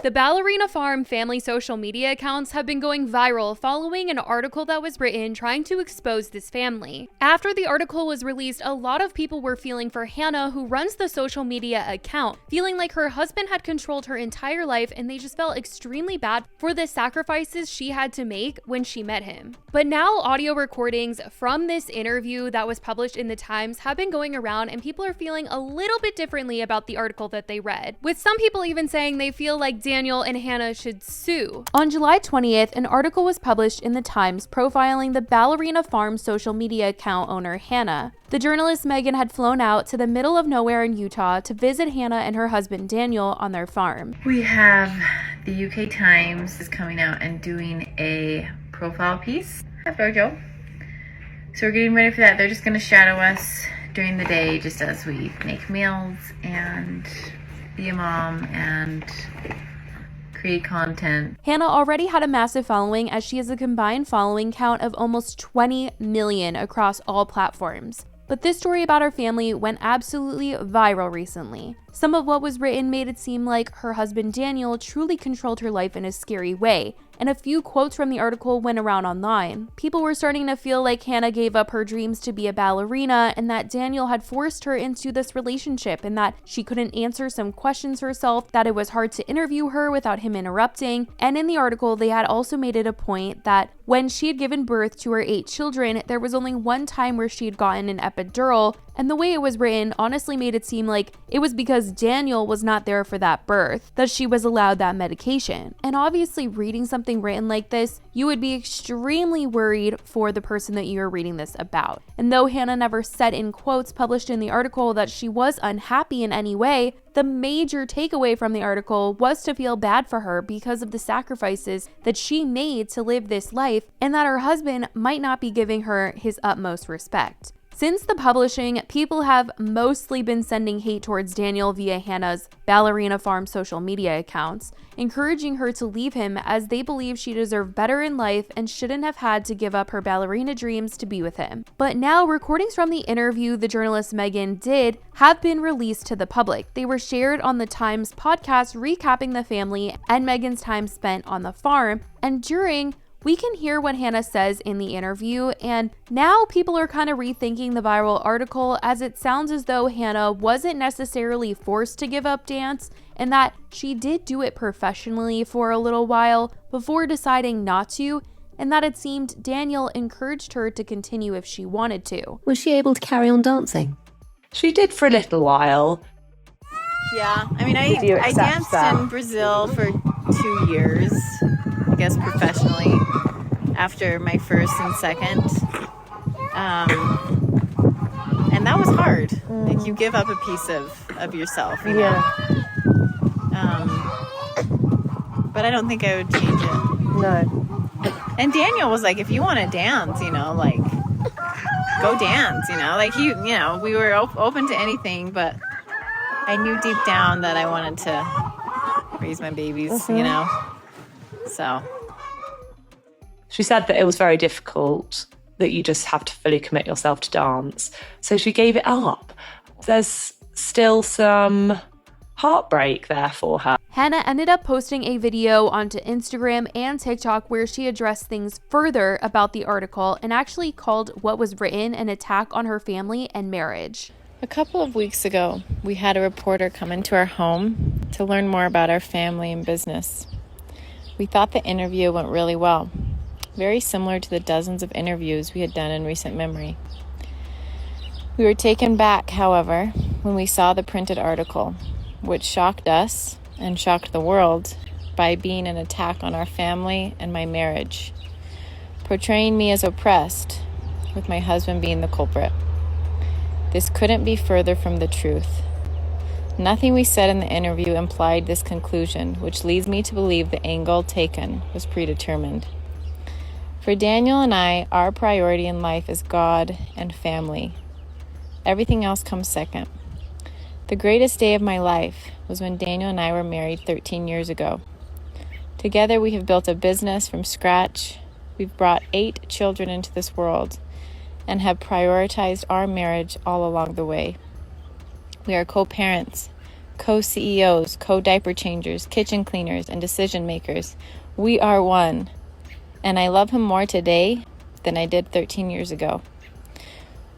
The Ballerina Farm family social media accounts have been going viral following an article that was written trying to expose this family. After the article was released, a lot of people were feeling for Hannah, who runs the social media account, feeling like her husband had controlled her entire life and they just felt extremely bad for the sacrifices she had to make when she met him. But now audio recordings from this interview that was published in the Times have been going around and people are feeling a little bit differently about the article that they read, with some people even saying they feel like Daniel and Hannah should sue. On July 20th, an article was published in the Times profiling the Ballerina Farm social media account owner Hannah. The journalist Megan had flown out to the middle of nowhere in Utah to visit Hannah and her husband Daniel on their farm. We have the UK Times is coming out and doing a profile piece of Jojo. So we're getting ready for that. They're just going to shadow us during the day just as we make meals and be a mom and create content. Hannah already had a massive following, as she has a combined following count of almost 20 million across all platforms. But this story about her family went absolutely viral recently. Some of what was written made it seem like her husband Daniel truly controlled her life in a scary way, and a few quotes from the article went around online. People were starting to feel like Hannah gave up her dreams to be a ballerina and that Daniel had forced her into this relationship and that she couldn't answer some questions herself, that it was hard to interview her without him interrupting. And in the article, they had also made it a point that when she had given birth to her 8 children, there was only one time where she had gotten an epidural, and the way it was written honestly made it seem like it was because Daniel was not there for that birth that she was allowed that medication. And obviously, reading something written like this, you would be extremely worried for the person that you are reading this about. And though Hannah never said in quotes published in the article that she was unhappy in any way, the major takeaway from the article was to feel bad for her because of the sacrifices that she made to live this life, and that her husband might not be giving her his utmost respect. Since the publishing, people have mostly been sending hate towards Daniel via Hannah's Ballerina Farm social media accounts, encouraging her to leave him as they believe she deserved better in life and shouldn't have had to give up her ballerina dreams to be with him. But now, recordings from the interview the journalist Megan did have been released to the public. They were shared on the Times podcast recapping the family and Megan's time spent on the farm, and during we can hear what Hannah says in the interview, and now people are kind of rethinking the viral article, as it sounds as though Hannah wasn't necessarily forced to give up dance and that she did do it professionally for a little while before deciding not to, and that it seemed Daniel encouraged her to continue if she wanted to. Was she able to carry on dancing? She did for a little while. Yeah, I mean, I danced in Brazil for 2 years, I guess professionally, after my first and second. And that was hard. Like, you give up a piece of yourself, you know? But I don't think I would change it. No. And Daniel was like, if you want to dance, you know, like, go dance, you know? Like, we were open to anything, but I knew deep down that I wanted to raise my babies, you know? So. She said that it was very difficult, that you just have to fully commit yourself to dance. So she gave it up. There's still some heartbreak there for her. Hannah ended up posting a video onto Instagram and TikTok where she addressed things further about the article and actually called what was written an attack on her family and marriage. A couple of weeks ago, we had a reporter come into our home to learn more about our family and business. We thought the interview went really well, very similar to the dozens of interviews we had done in recent memory. We were taken back, however, when we saw the printed article, which shocked us and shocked the world by being an attack on our family and my marriage, portraying me as oppressed, with my husband being the culprit. This couldn't be further from the truth. Nothing we said in the interview implied this conclusion, which leads me to believe the angle taken was predetermined. For Daniel and I, our priority in life is God and family. Everything else comes second. The greatest day of my life was when Daniel and I were married 13 years ago. Together we have built a business from scratch. We've brought 8 children into this world and have prioritized our marriage all along the way. We are co-parents, co-CEOs, co-diaper changers, kitchen cleaners, and decision makers. We are one. And I love him more today than I did 13 years ago.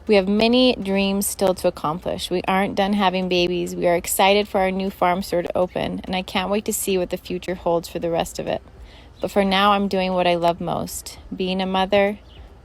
We have many dreams still to accomplish. We aren't done having babies. We are excited for our new farm store to open, and I can't wait to see what the future holds for the rest of it. But for now, I'm doing what I love most, being a mother,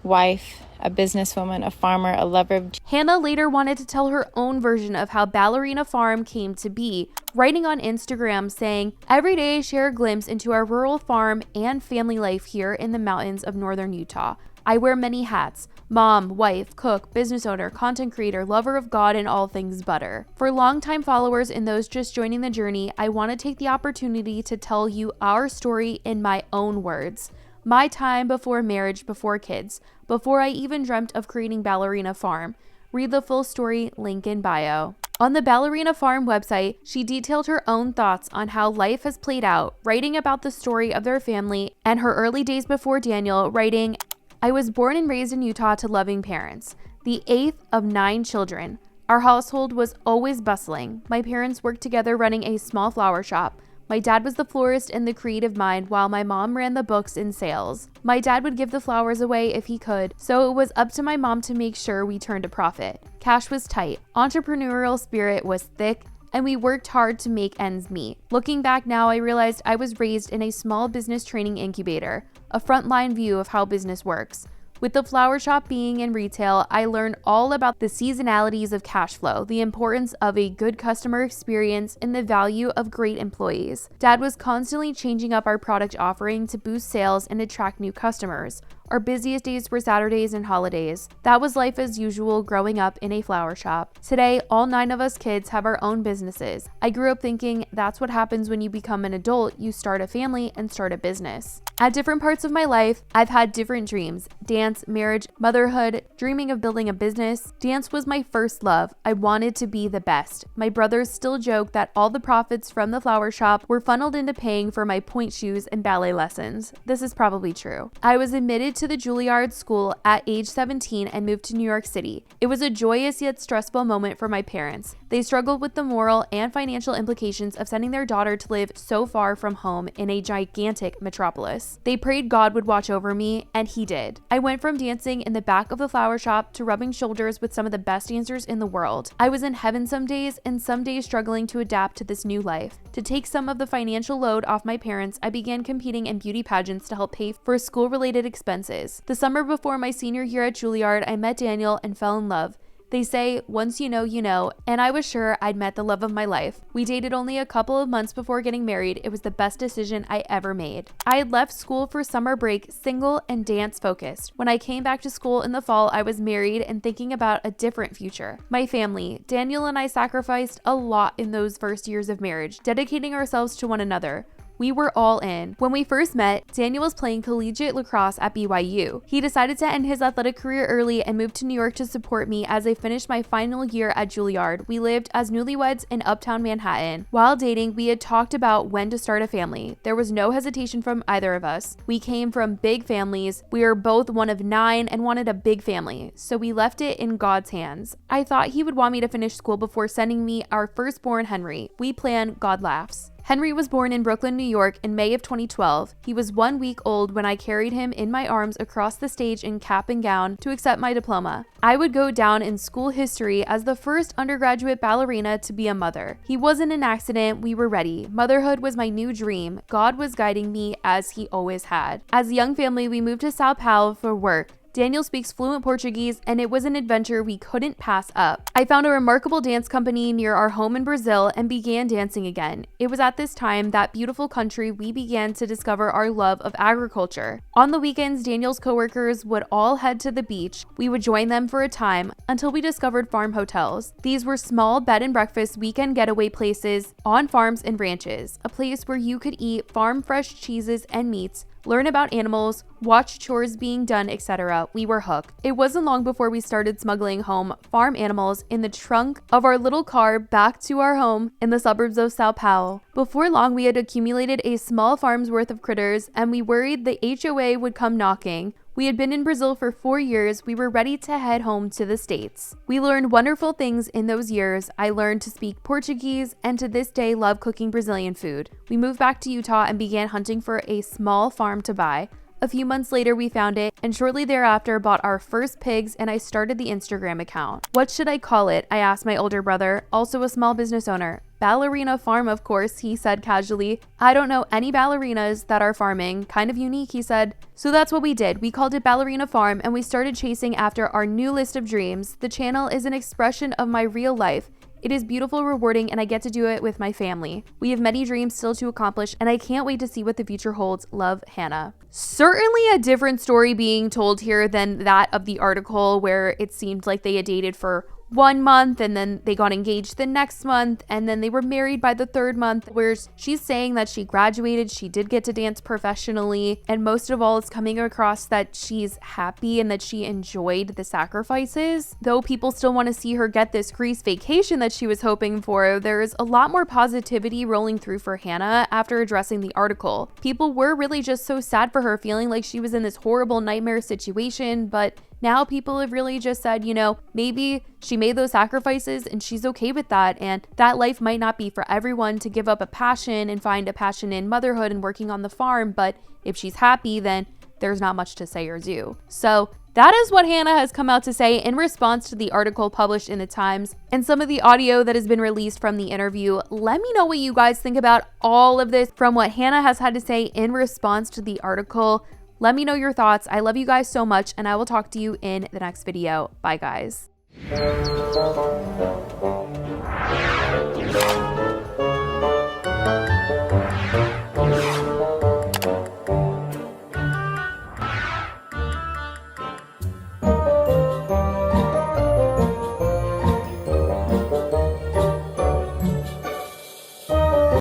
wife, a businesswoman, a farmer, a lover of... Hannah later wanted to tell her own version of how Ballerina Farm came to be, writing on Instagram saying, "Every day I share a glimpse into our rural farm and family life here in the mountains of northern Utah. I wear many hats: mom, wife, cook, business owner, content creator, lover of God, and all things butter." For longtime followers and those just joining the journey, I want to take the opportunity to tell you our story in my own words. My time before marriage, before kids, before I even dreamt of creating Ballerina Farm. Read the full story, link in bio. On the Ballerina Farm website, she detailed her own thoughts on how life has played out, writing about the story of their family and her early days before Daniel, writing, "I was born and raised in Utah to loving parents, the 8th of 9 children. Our household was always bustling. My parents worked together running a small flower shop. My dad was the florist and the creative mind, while my mom ran the books and sales. My dad would give the flowers away if he could, so it was up to my mom to make sure we turned a profit. Cash was tight, entrepreneurial spirit was thick, and we worked hard to make ends meet. Looking back now, I realized I was raised in a small business training incubator, a frontline view of how business works. With the flower shop being in retail, I learned all about the seasonalities of cash flow, the importance of a good customer experience, and the value of great employees. Dad was constantly changing up our product offering to boost sales and attract new customers. Our busiest days were Saturdays and holidays. That was life as usual growing up in a flower shop. Today, all 9 of us kids have our own businesses. I grew up thinking that's what happens when you become an adult. You start a family and start a business. At different parts of my life, I've had different dreams: dance, marriage, motherhood, dreaming of building a business. Dance was my first love. I wanted to be the best. My brothers still joke that all the profits from the flower shop were funneled into paying for my pointe shoes and ballet lessons. This is probably true. I was admitted to the Juilliard School at age 17 and moved to New York City. It was a joyous yet stressful moment for my parents. They struggled with the moral and financial implications of sending their daughter to live so far from home in a gigantic metropolis. They prayed God would watch over me, and he did. I went from dancing in the back of the flower shop to rubbing shoulders with some of the best dancers in the world. I was in heaven some days and some days struggling to adapt to this new life. To take some of the financial load off my parents, I began competing in beauty pageants to help pay for school-related expenses. The summer before my senior year at Juilliard, I met Daniel and fell in love. They say, once you know, and I was sure I'd met the love of my life. We dated only a couple of months before getting married. It was the best decision I ever made. I had left school for summer break, single and dance focused. When I came back to school in the fall, I was married and thinking about a different future. My family, Daniel and I sacrificed a lot in those first years of marriage, dedicating ourselves to one another. We were all in. When we first met, Daniel was playing collegiate lacrosse at BYU. He decided to end his athletic career early and moved to New York to support me as I finished my final year at Juilliard. We lived as newlyweds in uptown Manhattan. While dating, we had talked about when to start a family. There was no hesitation from either of us. We came from big families. We were both one of 9 and wanted a big family, so we left it in God's hands. I thought he would want me to finish school before sending me our firstborn, Henry. We planned, God laughs. Henry was born in Brooklyn, New York in May of 2012. He was 1 week old when I carried him in my arms across the stage in cap and gown to accept my diploma. I would go down in school history as the first undergraduate ballerina to be a mother. He wasn't an accident. We were ready. Motherhood was my new dream. God was guiding me as he always had. As a young family, we moved to Sao Paulo for work. Daniel speaks fluent Portuguese, and it was an adventure we couldn't pass up. I found a remarkable dance company near our home in Brazil and began dancing again. It was at this time, that beautiful country, we began to discover our love of agriculture. On the weekends, Daniel's coworkers would all head to the beach. We would join them for a time until we discovered farm hotels. These were small bed and breakfast weekend getaway places on farms and ranches, a place where you could eat farm fresh cheeses and meats, learn about animals, watch chores being done, etc. We were hooked. It wasn't long before we started smuggling home farm animals in the trunk of our little car back to our home in the suburbs of Sao Paulo. Before long, we had accumulated a small farm's worth of critters, and we worried the HOA would come knocking. We had been in Brazil for 4 years. We were ready to head home to the States. We learned wonderful things in those years. I learned to speak Portuguese and to this day love cooking Brazilian food. We moved back to Utah and began hunting for a small farm to buy. A few months later, we found it, and shortly thereafter bought our first pigs, and I started the Instagram account. What should I call it? I asked my older brother, also a small business owner. Ballerina Farm, of course, he said casually. I don't know any ballerinas that are farming. Kind of unique, he said. So that's what we did. We called it Ballerina Farm, and we started chasing after our new list of dreams. The channel is an expression of my real life. It is beautiful, rewarding, and I get to do it with my family. We have many dreams still to accomplish, and I can't wait to see what the future holds. Love, Hannah. Certainly a different story being told here than that of the article where it seemed like they had dated for 1 month and then they got engaged the next month and then they were married by the 3rd month, where she's saying that she graduated, she did get to dance professionally, and most of all it's coming across that she's happy and that she enjoyed the sacrifices. Though people still want to see her get this Greece vacation that she was hoping for, there's a lot more positivity rolling through for Hannah after addressing the article. People were really just so sad for her, feeling like she was in this horrible nightmare situation, but now people have really just said, you know, maybe she made those sacrifices and she's okay with that, and that life might not be for everyone to give up a passion and find a passion in motherhood and working on the farm, but if she's happy, then there's not much to say or do. So that is what Hannah has come out to say in response to the article published in the Times and some of the audio that has been released from the interview. Let me know what you guys think about all of this from what Hannah has had to say in response to the article. Let me know your thoughts. I love you guys so much, and I will talk to you in the next video. Bye, guys.